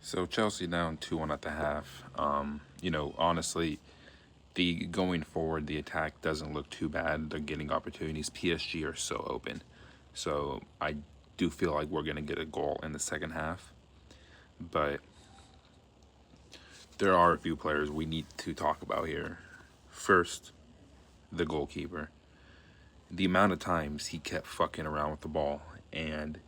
So Chelsea down 2-1 at the half. Honestly, the going forward, the attack doesn't look too bad. They're getting opportunities. PSG are so open. So I do feel like we're gonna get a goal in the second half. But there are a few players we need to talk about here. First, the goalkeeper. The amount of times he kept fucking around with the ball and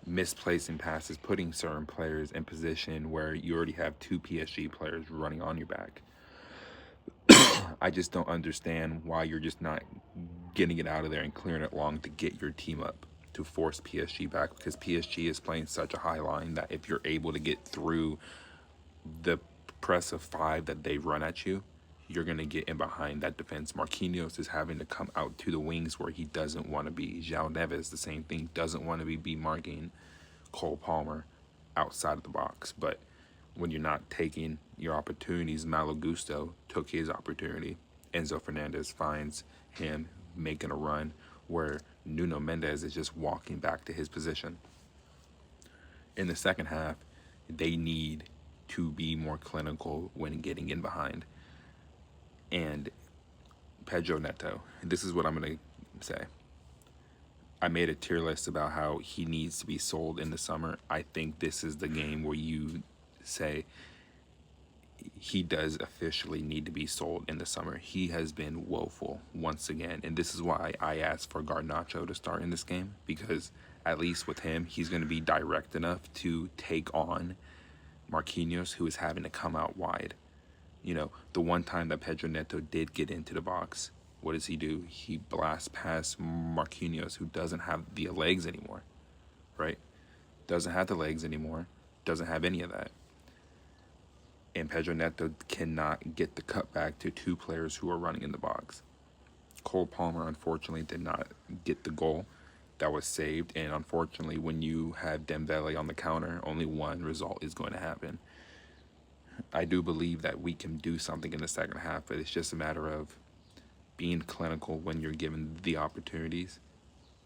misplacing passes, putting certain players in position where you already have two PSG players running on your back. I just don't understand why you're just not getting it out of there and clearing it long to get your team up to force PSG back, because PSG is playing such a high line that if you're able to get through the press of five that they run at you, you're going to get in behind that defense. Marquinhos is having to come out to the wings where he doesn't want to be. João Neves, the same thing, doesn't want to be marking Cole Palmer outside of the box. But when you're not taking your opportunities, Malo Gusto took his opportunity. Enzo Fernandez finds him making a run where Nuno Mendes is just walking back to his position. In the second half, they need to be more clinical when getting in behind. And Pedro Neto, this is what I'm going to say. I made a tier list about how he needs to be sold in the summer. I think this is the game where you say he does officially need to be sold in the summer. He has been woeful once again. And this is why I asked for Garnacho to start in this game, because at least with him, he's going to be direct enough to take on Marquinhos, who is having to come out wide. The one time that Pedro Neto did get into the box, what does he do? He blasts past Marquinhos, who doesn't have the legs anymore, right? Doesn't have the legs anymore, doesn't have any of that. And Pedro Neto cannot get the cutback to two players who are running in the box. Cole Palmer, unfortunately, did not get the goal that was saved. And unfortunately, when you have Dembele on the counter, only one result is going to happen. I do believe that we can do something in the second half, but it's just a matter of being clinical when you're given the opportunities.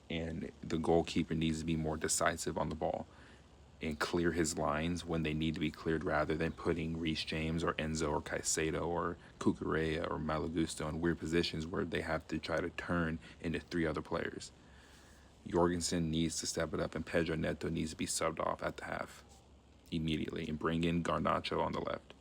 And the goalkeeper needs to be more decisive on the ball and clear his lines when they need to be cleared, rather than putting Reece James or Enzo or Caicedo or Cucurella or Malo Gusto in weird positions where they have to try to turn into three other players. Jorgensen needs to step it up, and Pedro Neto needs to be subbed off at the half immediately and bring in Garnacho on the left.